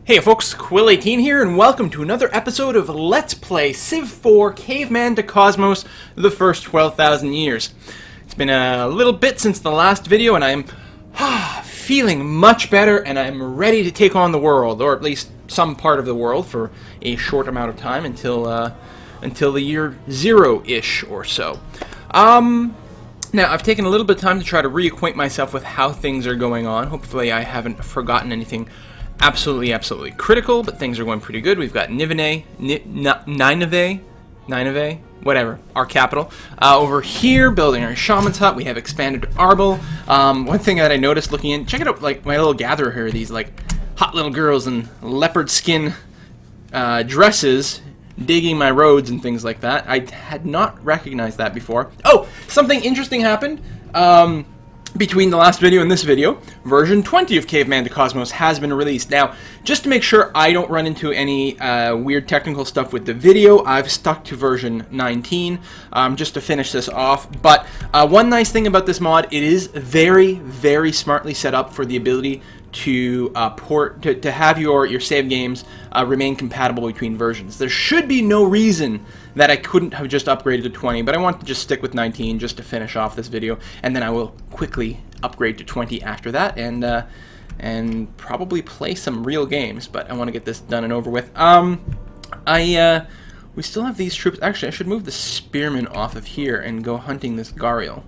Hey folks, Quill18 here, and welcome to another episode of Let's Play Civ 4 Caveman to Cosmos, the first 12,000 years. It's been a little bit since the last video, and I'm feeling much better, and I'm ready to take on the world, or at least some part of the world, for a short amount of time until the year 0-ish or so. Now, I've taken a little bit of time to try to reacquaint myself with how things are going on. Hopefully I haven't forgotten anything absolutely critical, but things are going pretty good. We've got Nineveh, whatever, our capital. Over here, building our shaman's hut, we have expanded Arbel. One thing that I noticed looking in, check it out, like my little gatherer here, these like hot little girls in leopard skin dresses, digging my roads and things like that. I had not recognized that before. Oh, something interesting happened. Between the last video and this video, version 20 of Caveman to Cosmos has been released. Now, just to make sure I don't run into any weird technical stuff with the video, I've stuck to version 19 just to finish this off. But one nice thing about this mod, it is very smartly set up for the ability to to have your save games remain compatible between versions. There should be no reason that I couldn't have just upgraded to 20, but I want to just stick with 19 just to finish off this video, and then I will quickly upgrade to 20 after that, and probably play some real games. But I want to get this done and over with. We still have these troops. Actually, I should move the spearmen off of here and go hunting this Gariel,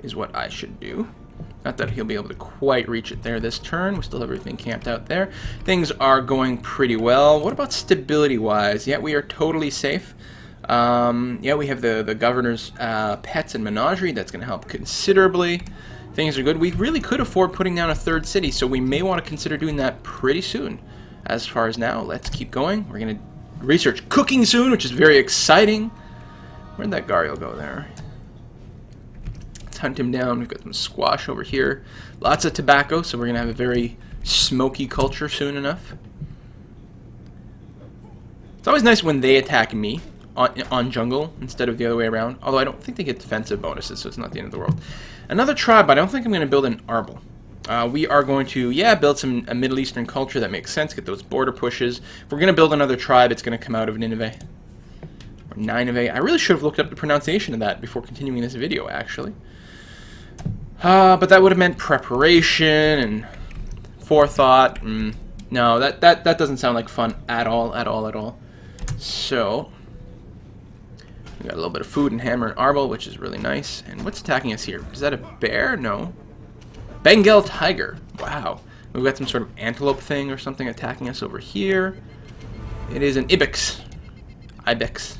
is what I should do. Not that he'll be able to quite reach it there this turn. We still have everything camped out there. Things are going pretty well. What about stability-wise? Yeah, we are totally safe. Yeah, we have the governor's pets and menagerie. That's going to help considerably. Things are good. We really could afford putting down a third city, so we may want to consider doing that pretty soon. As far as now, let's keep going. We're going to research cooking soon, which is very exciting. Where'd that Gariel go there? Hunt him down. We've got some squash over here. Lots of tobacco, so we're going to have a very smoky culture soon enough. It's always nice when they attack me on jungle instead of the other way around. Although I don't think they get defensive bonuses, so it's not the end of the world. Another tribe, but I don't think I'm going to build an Arbel. We are going to, build a Middle Eastern culture. That makes sense. Get those border pushes. If we're going to build another tribe, it's going to come out of Nineveh. Or Nineveh. I really should have looked up the pronunciation of that before continuing this video, actually. But that would have meant preparation and forethought. No, that doesn't sound like fun at all. So, we got a little bit of food and hammer and Arbel, which is really nice. And what's attacking us here? Is that a bear? No. Bengal tiger. Wow. We've got some sort of antelope thing or something attacking us over here. It is an ibex.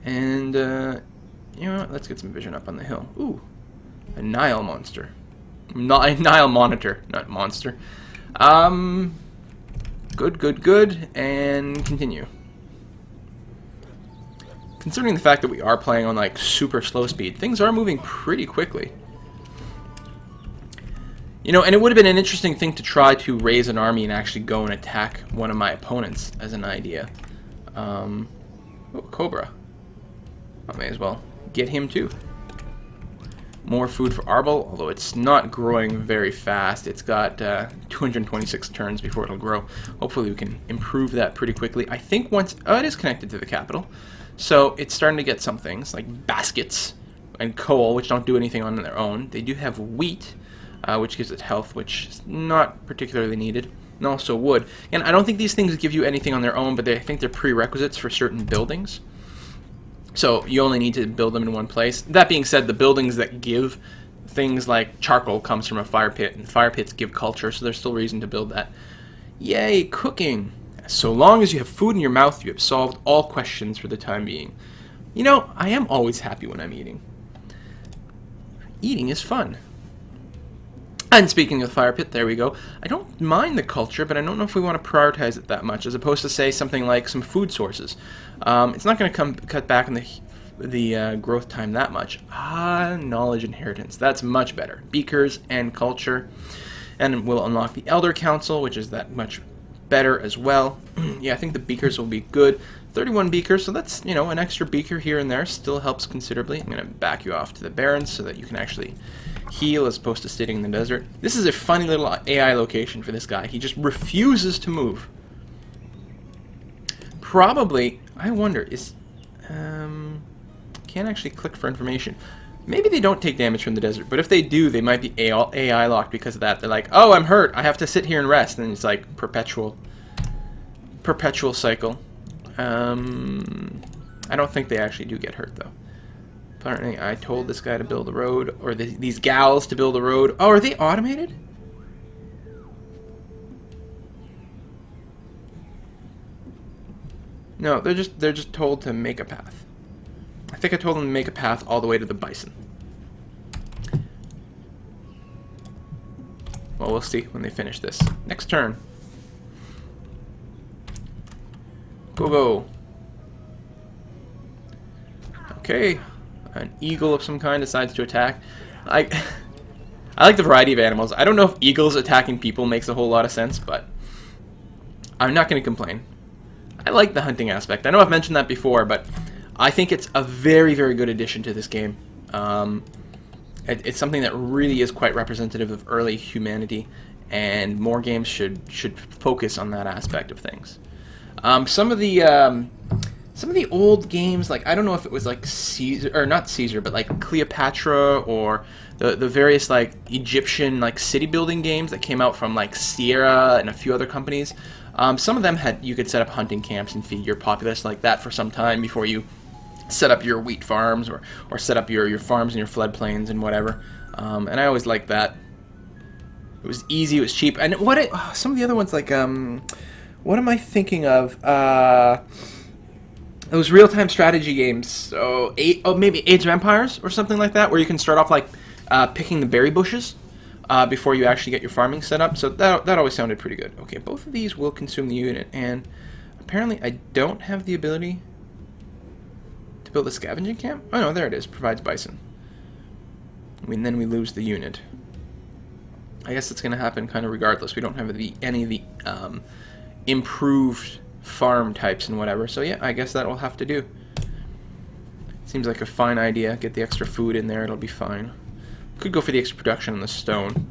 And, you know what? Let's get some vision up on the hill. Ooh. A Nile monster. A Nile monitor, not monster. Good. And continue. Considering the fact that we are playing on like super slow speed, things are moving pretty quickly. You know, and it would have been an interesting thing to try to raise an army and actually go and attack one of my opponents as an idea. Oh, Cobra. I may as well get him too. More food for Arbel, although it's not growing very fast. It's got 226 turns before it'll grow. Hopefully we can improve that pretty quickly. I think once... Oh, it is connected to the capital. So it's starting to get some things, like baskets and coal, which don't do anything on their own. They do have wheat, which gives it health, which is not particularly needed. And also wood. And I don't think these things give you anything on their own, but I think they're prerequisites for certain buildings. So you only need to build them in one place. That being said, the buildings that give things like charcoal comes from a fire pit, and fire pits give culture, so there's still reason to build that. Yay, cooking! So long as you have food in your mouth, you have solved all questions for the time being. You know, I am always happy when I'm eating. Eating is fun. And speaking of the fire pit, there we go. I don't mind the culture, but I don't know if we want to prioritize it that much, as opposed to, say, something like some food sources. It's not going to cut back on the growth time that much. Knowledge inheritance. That's much better. Beakers and culture. And we'll unlock the Elder Council, which is that much better as well. Yeah, I think the beakers will be good. 31 beakers, so that's, you know, an extra beaker here and there. Still helps considerably. I'm going to back you off to the barons so that you can actually heal as opposed to sitting in the desert. This is a funny little AI location for this guy. He just refuses to move. Probably, I wonder, is... can't actually click for information. Maybe they don't take damage from the desert, but if they do, they might be AI locked because of that. They're like, oh, I'm hurt. I have to sit here and rest. And it's like perpetual cycle. I don't think they actually do get hurt, though. Apparently, I told this guy to build a road, or these gals to build a road. Oh, are they automated? No, they're just told to make a path. I think I told them to make a path all the way to the bison. Well, we'll see when they finish this. Next turn. Go. Okay. An eagle of some kind decides to attack. I like the variety of animals. I don't know if eagles attacking people makes a whole lot of sense, but I'm not going to complain. I like the hunting aspect. I know I've mentioned that before, but I think it's a very, very good addition to this game. It's something that really is quite representative of early humanity, and more games should focus on that aspect of things. Some of the old games, like I don't know if it was like Caesar, or not Caesar, but like Cleopatra, or the various like Egyptian like city building games that came out from like Sierra and a few other companies. Some of them you could set up hunting camps and feed your populace like that for some time before you set up your wheat farms or set up your farms in your floodplains and whatever. And I always liked that. It was easy, it was cheap, and some of the other ones like what am I thinking of? Those real-time strategy games. So maybe Age of Empires or something like that, where you can start off like picking the berry bushes before you actually get your farming set up. So that always sounded pretty good. Okay, both of these will consume the unit, and apparently I don't have the ability to build a scavenging camp. Oh no, there it is. Provides bison. Then we lose the unit. I guess it's going to happen kind of regardless. We don't have any of the improved farm types and whatever. So yeah, I guess that will have to do. Seems like a fine idea. Get the extra food in there. It'll be fine. Could go for the extra production on the stone.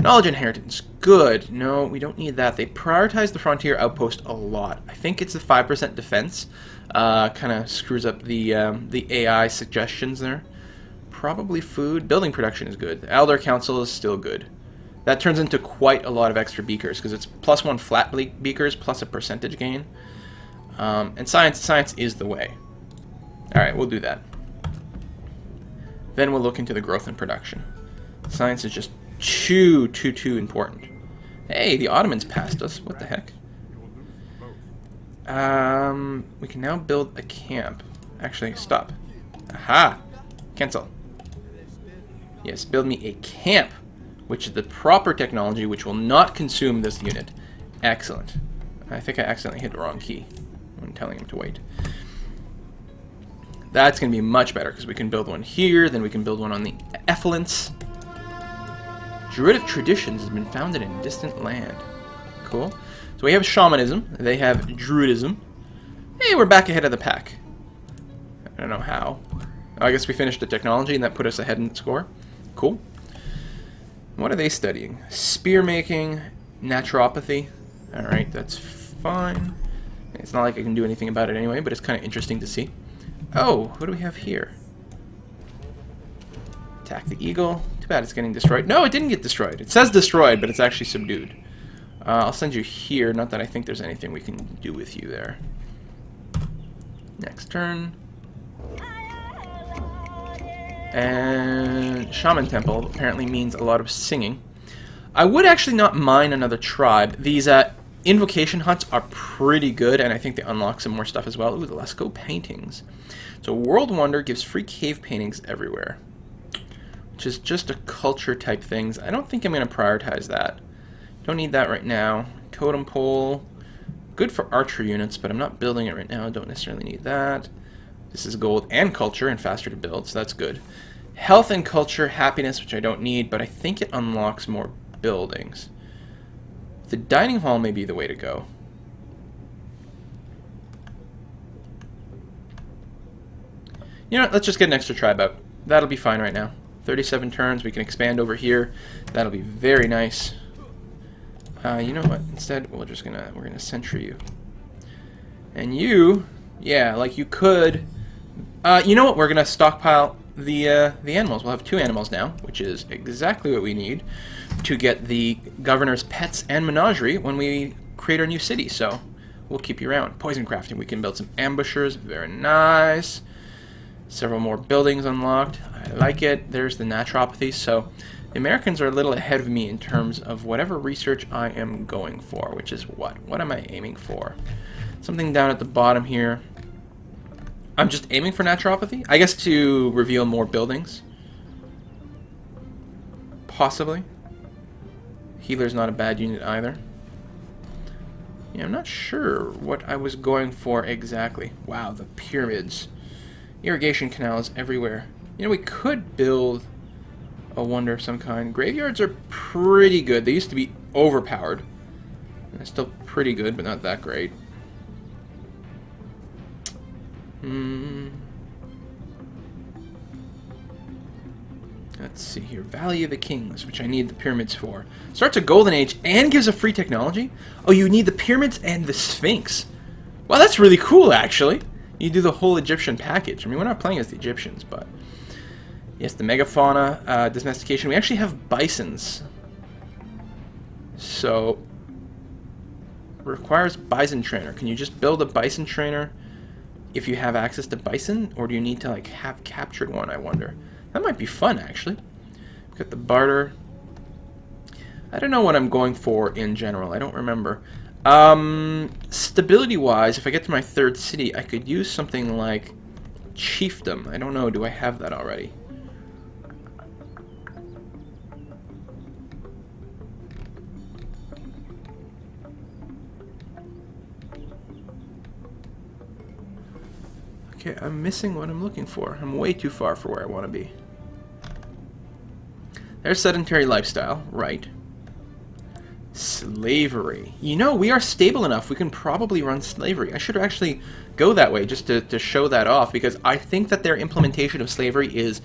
Knowledge inheritance. Good. No, we don't need that. They prioritize the frontier outpost a lot. I think it's a 5% defense. Kind of screws up the AI suggestions there. Probably food. Building production is good. The Elder Council is still good. That turns into quite a lot of extra beakers because it's +1 flat beakers plus a percentage gain. And science is the way. All right, we'll do that. Then we'll look into the growth and production. Science is just too important. Hey, the Ottomans passed us. What the heck? We can now build a camp. Actually, stop. Aha! Cancel. Yes, build me a camp, which is the proper technology, which will not consume this unit. Excellent. I think I accidentally hit the wrong key when telling him to wait. That's going to be much better, because we can build one here, then we can build one on the effluence. Druidic traditions has been founded in a distant land. Cool. So we have shamanism. They have druidism. Hey, we're back ahead of the pack. I don't know how. Oh, I guess we finished the technology, and that put us ahead in the score. Cool. What are they studying? Spear making, naturopathy. Alright, that's fine. It's not like I can do anything about it anyway, but it's kind of interesting to see. Oh, what do we have here? Attack the eagle. Too bad it's getting destroyed. No, it didn't get destroyed. It says destroyed, but it's actually subdued. I'll send you here. Not that I think there's anything we can do with you there. Next turn. And Shaman Temple apparently means a lot of singing. I would actually not mind another tribe. These invocation huts are pretty good, and I think they unlock some more stuff as well. Ooh, the Lascaux paintings. So World Wonder gives free cave paintings everywhere, which is just a culture type things. I don't think I'm going to prioritize that. Don't need that right now. Totem pole. Good for archer units, but I'm not building it right now. Don't necessarily need that. This is gold and culture and faster to build, so that's good. Health and culture, happiness, which I don't need, but I think it unlocks more buildings. The dining hall may be the way to go. You know what, let's just get an extra tribe out. That'll be fine right now. 37 turns. We can expand over here. That'll be very nice. You know what? Instead, we're gonna sentry you. And you, yeah, like you could. You know what? We're gonna stockpile the animals. We'll have 2 animals now, which is exactly what we need to get the governor's pets and menagerie when we create our new city. So we'll keep you around. Poison crafting. We can build some ambushers. Very nice. Several more buildings unlocked. I like it. There's the naturopathy. So the Americans are a little ahead of me in terms of whatever research I am going for, which is what? What am I aiming for? Something down at the bottom here. I'm just aiming for naturopathy. I guess to reveal more buildings. Possibly. Healer's not a bad unit either. Yeah, I'm not sure what I was going for exactly. Wow, the pyramids. Irrigation canals everywhere. You know, we could build a wonder of some kind. Graveyards are pretty good. They used to be overpowered. They're still pretty good, but not that great. Let's see here. Valley of the Kings, which I need the pyramids for. Starts a golden age and gives a free technology? Oh, you need the pyramids and the Sphinx. Wow, that's really cool, actually. You do the whole Egyptian package. I mean, we're not playing as the Egyptians, but... Yes, the megafauna, domestication. We actually have bisons. So... Requires bison trainer. Can you just build a bison trainer if you have access to bison? Or do you need to, like, have captured one, I wonder? That might be fun, actually. We've got the barter. I don't know what I'm going for in general. I don't remember. Stability-wise, if I get to my 3rd city, I could use something like chiefdom. I don't know. Do I have that already? Okay, I'm missing what I'm looking for. I'm way too far for where I want to be. There's sedentary lifestyle, right. Slavery. You know, we are stable enough. We can probably run slavery. I should actually go that way just to show that off, because I think that their implementation of slavery is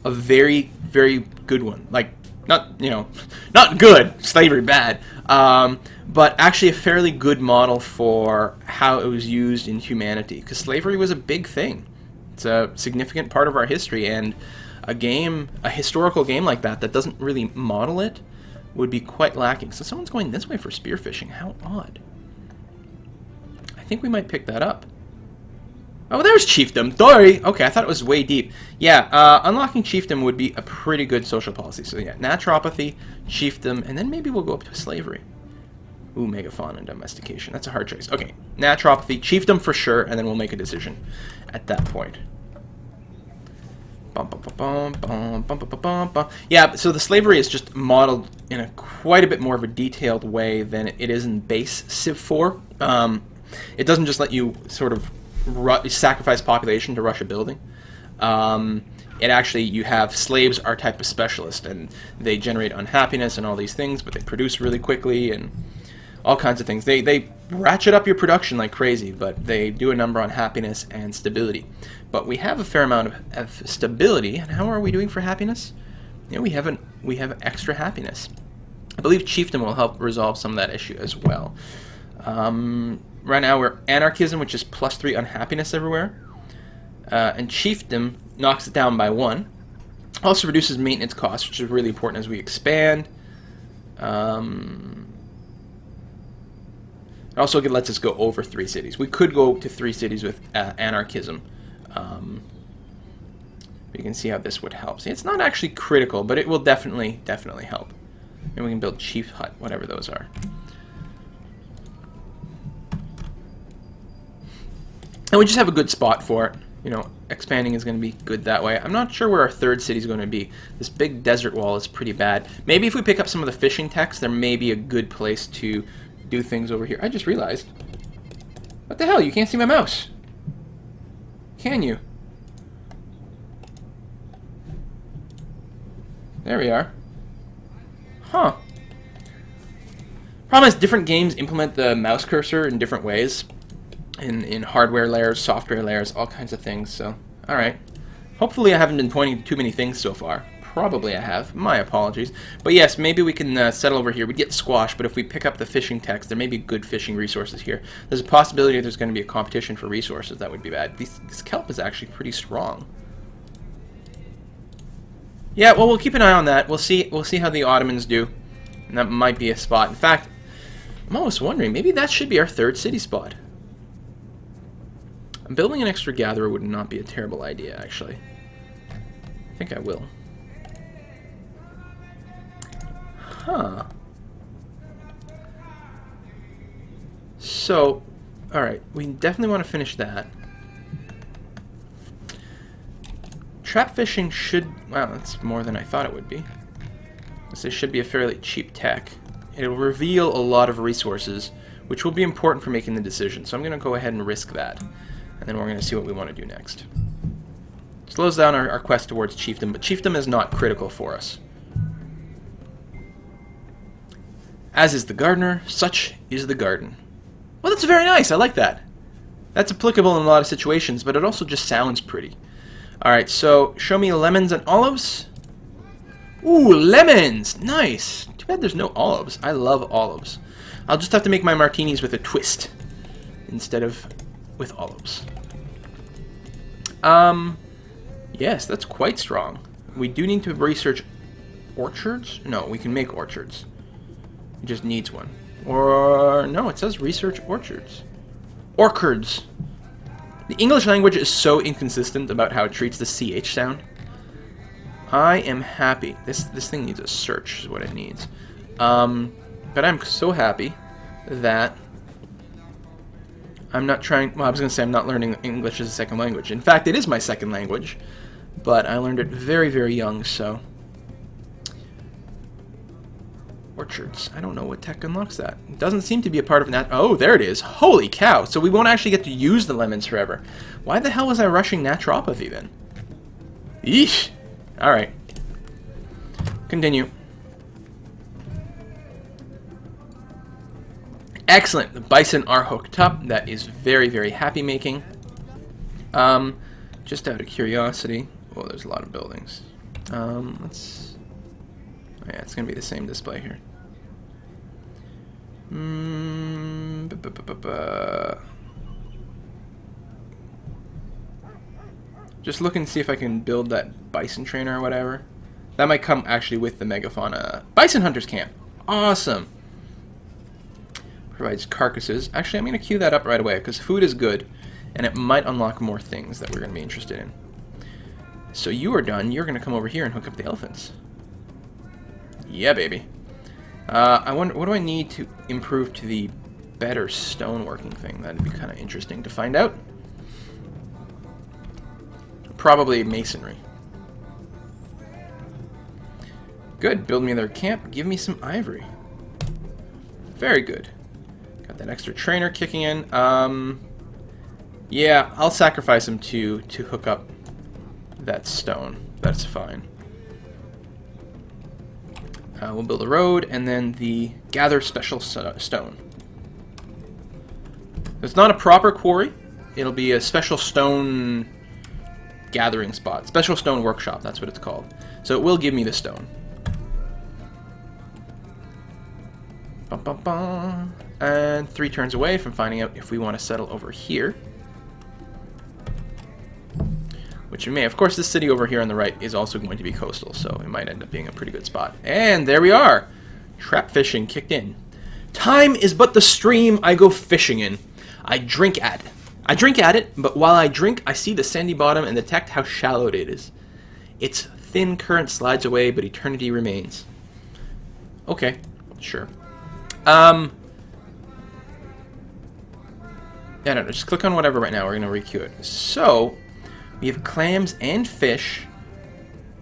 a very, very good one. Like, not, you know, not good, slavery bad, but actually a fairly good model for how it was used in humanity, because slavery was a big thing. It's a significant part of our history, and a historical game like that doesn't really model it would be quite lacking. So someone's going this way for spearfishing. How odd. I think we might pick that up. Oh, there's chiefdom. Sorry. Okay, I thought it was way deep. Yeah, unlocking chiefdom would be a pretty good social policy. So yeah, naturopathy, chiefdom, and then maybe we'll go up to slavery. Ooh, megafauna and domestication. That's a hard choice. Okay, naturopathy, chiefdom for sure, and then we'll make a decision at that point. Yeah, so the slavery is just modeled in a quite a bit more of a detailed way than it is in base Civ 4. It doesn't just let you sort of sacrifice population to rush a building. It actually, you have slaves are type of specialist, and they generate unhappiness and all these things, but they produce really quickly and all kinds of things. They ratchet up your production like crazy, but they do a number on happiness and stability. But we have a fair amount of stability, and how are we doing for happiness? You know, we have extra happiness. I believe chiefdom will help resolve some of that issue as well. Right now we're anarchism, which is +3 unhappiness everywhere, and chiefdom knocks it down by 1. Also reduces maintenance costs, which is really important as we expand. It also lets us go over 3 cities. We could go to 3 cities with anarchism. You can see how this would help. See, it's not actually critical, but it will definitely help. And we can build chief hut, whatever those are. And we just have a good spot for it. You know, expanding is going to be good that way. I'm not sure where our 3rd city is going to be. This big desert wall is pretty bad. Maybe if we pick up some of the fishing techs, there may be a good place to do things over here. I just realized. What the hell? You can't see my mouse. Can you? There we are. Huh. Problem is, different games implement the mouse cursor in different ways. In hardware layers, software layers, all kinds of things. So, alright. Hopefully I haven't been pointing to too many things so far. Probably I have. My apologies. But yes, maybe we can settle over here. We'd get squashed, but if we pick up the fishing text, there may be good fishing resources here. There's a possibility there's going to be a competition for resources. That would be bad. This kelp is actually pretty strong. Yeah, well, we'll keep an eye on that. We'll see how the Ottomans do. And that might be a spot. In fact, I'm almost wondering, maybe that should be our third city spot. Building an extra gatherer would not be a terrible idea, actually. I think I will. Huh. So, alright, we definitely want to finish that. Trap fishing should... Wow, that's more than I thought it would be. This should be a fairly cheap tech. It'll reveal a lot of resources, which will be important for making the decision. So I'm going to go ahead and risk that. And then we're going to see what we want to do next. Slows down our quest towards chiefdom, but chiefdom is not critical for us. As is the gardener, such is the garden. Well, that's very nice. I like that. That's applicable in a lot of situations, but it also just sounds pretty. Alright, so show me lemons and olives. Ooh, lemons! Nice! Too bad there's no olives. I love olives. I'll just have to make my martinis with a twist instead of with olives. Yes, that's quite strong. We do need to research orchards? No, we can make orchards. It just needs one. Or, no, it says research orchards. Orchards. The English language is so inconsistent about how it treats the CH sound. I am happy. This thing needs a search, is what it needs. But I'm so happy that I'm not trying... Well, I was going to say I'm not learning English as a second language. In fact, it is my second language. But I learned it very, very young, so... Orchards. I don't know what tech unlocks that. It doesn't seem to be a part of that. Oh, there it is. Holy cow. So we won't actually get to use the lemons forever. Why the hell was I rushing naturopathy then? Yeesh. Alright. Continue. Excellent. The bison are hooked up. That is very, very happy making. Just out of curiosity. Oh, there's a lot of buildings. Let's... Oh, yeah, it's going to be the same display here. Just looking to see if I can build that bison trainer or whatever. That might come actually with the megafauna. Bison Hunters Camp. Awesome. Provides carcasses. Actually, I'm going to queue that up right away because food is good and it might unlock more things that we're going to be interested in. So you are done. You're going to come over here and hook up the elephants. Yeah, baby. I wonder, what do I need to improve to the better stoneworking thing? That'd be kind of interesting to find out. Probably masonry. Good. Build me another camp. Give me some ivory. Very good. Got that extra trainer kicking in. Yeah, I'll sacrifice him to hook up that stone. That's fine. We'll build a road, and then the gather special stone. It's not a proper quarry. It'll be a special stone gathering spot. Special stone workshop, that's what it's called. So it will give me the stone. Bum, bum, bum. And 3 turns away from finding out if we want to settle over here. Which we may. Of course, this city over here on the right is also going to be coastal, so it might end up being a pretty good spot. And there we are! Trap fishing kicked in. Time is but the stream I go fishing in. I drink at it, but while I drink, I see the sandy bottom and detect how shallow it is. Its thin current slides away, but eternity remains. Okay, sure. I don't know, just click on whatever right now, we're going to requeue it. So... we have clams and fish,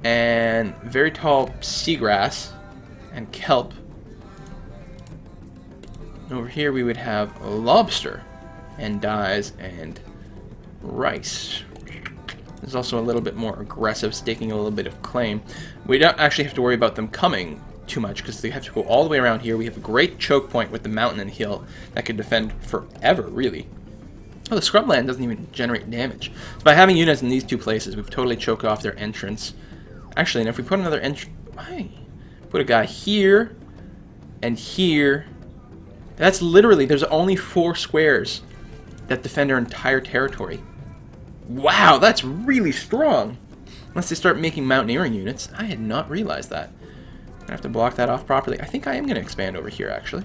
and very tall seagrass, and kelp. Over here we would have lobster, and dyes, and rice. There's also a little bit more aggressive, staking a little bit of claim. We don't actually have to worry about them coming too much, because they have to go all the way around here. We have a great choke point with the mountain and hill that could defend forever, really. Oh, the scrubland doesn't even generate damage. So by having units in these two places, we've totally choked off their entrance. Actually, and if we put another entry... Put a guy here and here. That's literally... There's only 4 squares that defend our entire territory. Wow, that's really strong. Unless they start making mountaineering units. I had not realized that. I have to block that off properly. I think I am going to expand over here, actually.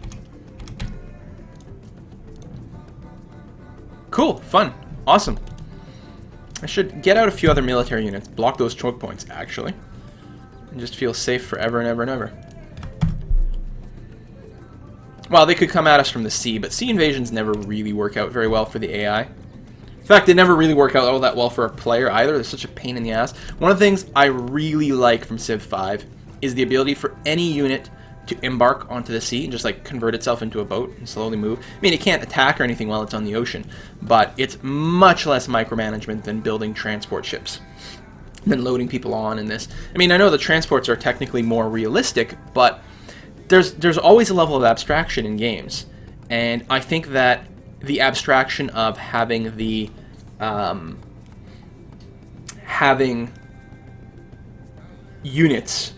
Cool, fun, awesome. I should get out a few other military units, block those choke points, actually, and just feel safe forever and ever and ever. Well, they could come at us from the sea, but sea invasions never really work out very well for the AI. In fact, they never really work out all that well for a player either. They're such a pain in the ass. One of the things I really like from Civ 5 is the ability for any unit to embark onto the sea and just like convert itself into a boat and slowly move. I mean, it can't attack or anything while it's on the ocean, but it's much less micromanagement than building transport ships, than loading people on in this. I mean, I know the transports are technically more realistic, but there's always a level of abstraction in games, and I think that the abstraction of having the having units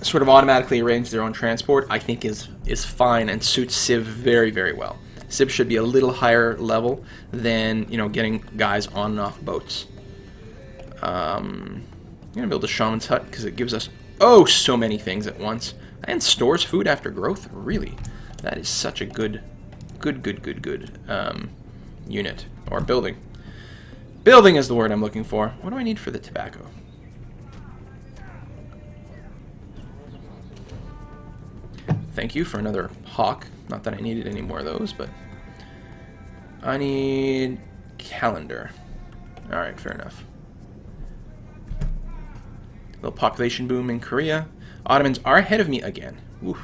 sort of automatically arrange their own transport, I think is fine and suits Civ very, very well. Civ should be a little higher level than, you know, getting guys on and off boats. I'm gonna build a shaman's hut because it gives us so many things at once and stores food after growth. Really, that is such a good unit or building. Building is the word I'm looking for. What do I need for the tobacco? Thank you for another hawk. Not that I needed any more of those, but I need calendar. Alright, fair enough. Little population boom in Korea. Ottomans are ahead of me again. Oof.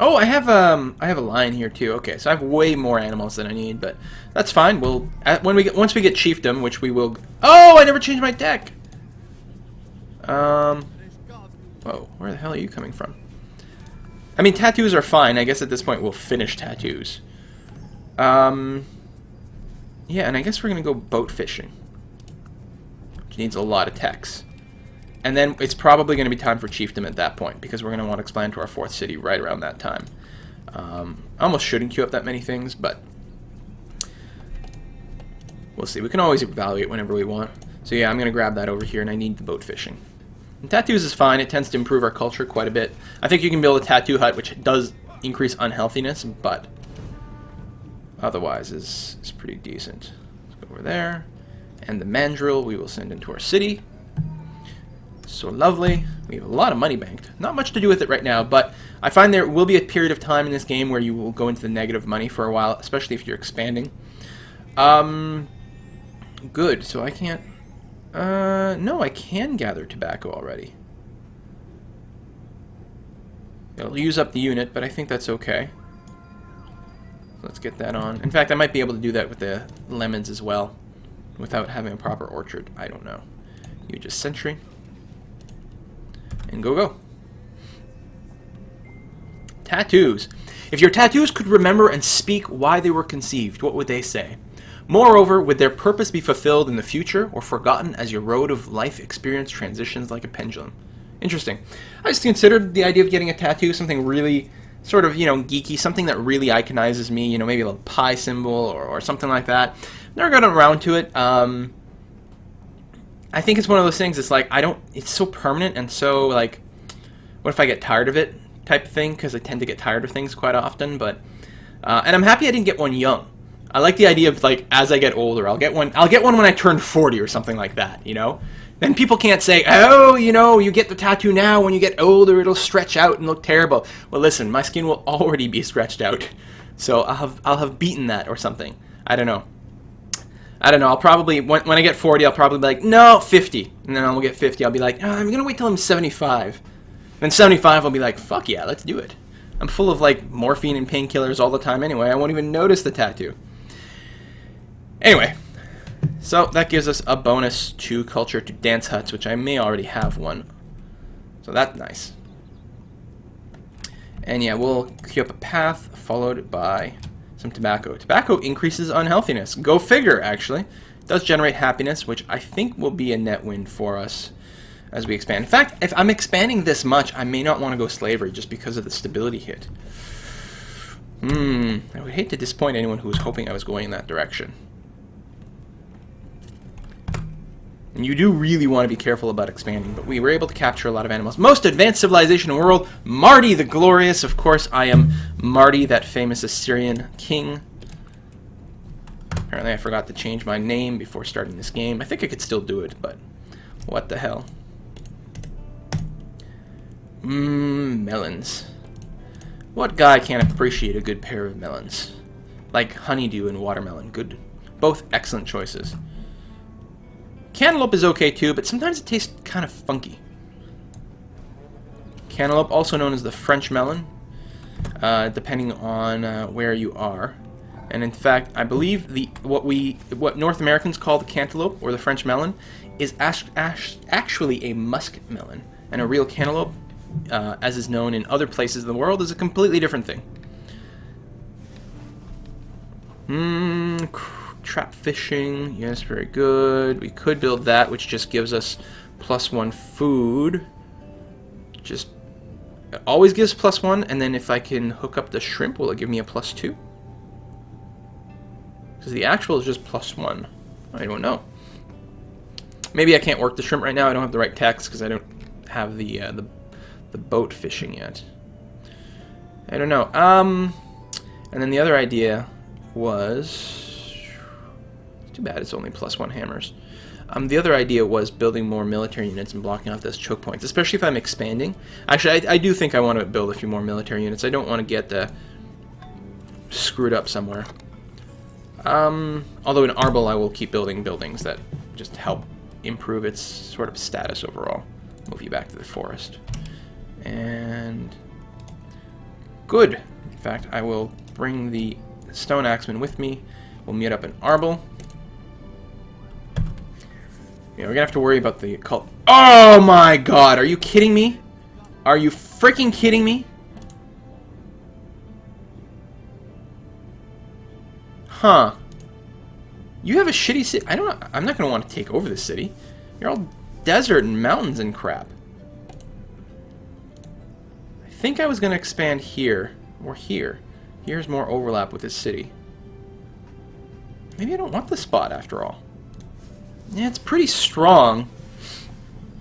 Oh, I have a lion here too. Okay, so I have way more animals than I need, but that's fine. We'll once we get chiefdom, which we will. Oh, I never changed my deck. Whoa, where the hell are you coming from? I mean, tattoos are fine. I guess at this point we'll finish tattoos. Yeah, and I guess we're gonna go boat fishing, which needs a lot of techs. And then it's probably going to be time for chiefdom at that point, because we're going to want to expand to our 4th city right around that time. I almost shouldn't queue up that many things, but we'll see. We can always evaluate whenever we want. So yeah, I'm going to grab that over here, and I need the boat fishing. And tattoos is fine. It tends to improve our culture quite a bit. I think you can build a tattoo hut, which does increase unhealthiness, but otherwise is pretty decent. Let's go over there. And the mandrill we will send into our city. So lovely. We have a lot of money banked. Not much to do with it right now, but I find there will be a period of time in this game where you will go into the negative money for a while, especially if you're expanding. Good. So I can't... no, I can gather tobacco already. It'll use up the unit, but I think that's okay. Let's get that on. In fact, I might be able to do that with the lemons as well, without having a proper orchard. I don't know. You just sentry. And go. Tattoos. If your tattoos could remember and speak why they were conceived, what would they say? Moreover, would their purpose be fulfilled in the future or forgotten as your road of life experience transitions like a pendulum? Interesting. I just considered the idea of getting a tattoo something really sort of, you know, geeky, something that really iconizes me, you know, maybe a little pi symbol or something like that. Never got around to it. I think it's one of those things, it's like, it's so permanent and so, like, what if I get tired of it type of thing, because I tend to get tired of things quite often, but, and I'm happy I didn't get one young. I like the idea of, like, as I get older, I'll get one when I turn 40 or something like that, you know? Then people can't say, oh, you know, you get the tattoo now, when you get older, it'll stretch out and look terrible. Well, listen, my skin will already be stretched out, so I'll have beaten that or something. I don't know. I'll probably, when I get 40, I'll probably be like, no, 50. And then I'll get 50, I'll be like, oh, I'm going to wait till I'm 75. Then 75, I'll be like, fuck yeah, let's do it. I'm full of, like, morphine and painkillers all the time anyway. I won't even notice the tattoo. Anyway, so that gives us a bonus to culture to dance huts, which I may already have one. So that's nice. And yeah, we'll queue up a path followed by some tobacco. Tobacco increases unhealthiness. Go figure, actually. Does generate happiness, which I think will be a net win for us as we expand. In fact, if I'm expanding this much, I may not want to go slavery just because of the stability hit. I would hate to disappoint anyone who was hoping I was going in that direction. And you do really want to be careful about expanding, but we were able to capture a lot of animals. Most advanced civilization in the world, Marty the Glorious. Of course, I am Marty, that famous Assyrian king. Apparently I forgot to change my name before starting this game. I think I could still do it, but what the hell. Melons. What guy can't appreciate a good pair of melons? Like honeydew and watermelon. Good. Both excellent choices. Cantaloupe is okay too, but sometimes it tastes kind of funky. Cantaloupe, also known as the French melon, depending on where you are. And in fact, I believe what North Americans call the cantaloupe or the French melon is actually a musk melon, and a real cantaloupe, as is known in other places in the world, is a completely different thing. Trap fishing, yes, very good. We could build that, which just gives us +1 food. Just always gives +1, and then if I can hook up the shrimp, will it give me a +2? Because the actual is just +1. I don't know. Maybe I can't work the shrimp right now. I don't have the right text because I don't have the boat fishing yet. I don't know. And then the other idea was... Too bad it's only +1 hammers. The other idea was building more military units and blocking off those choke points, especially if I'm expanding. Actually, I do think I want to build a few more military units. I don't want to get screwed up somewhere. Although in Arbol I will keep building buildings that just help improve its sort of status overall. Move you back to the forest. And... good. In fact, I will bring the stone axeman with me. We'll meet up in Arbol. Yeah, we're gonna have to worry about the cult. Oh my god, are you kidding me? Are you freaking kidding me? Huh. You have a shitty city. I'm not gonna want to take over this city. You're all desert and mountains and crap. I think I was gonna expand here or here. Here's more overlap with this city. Maybe I don't want this spot after all. Yeah, it's pretty strong.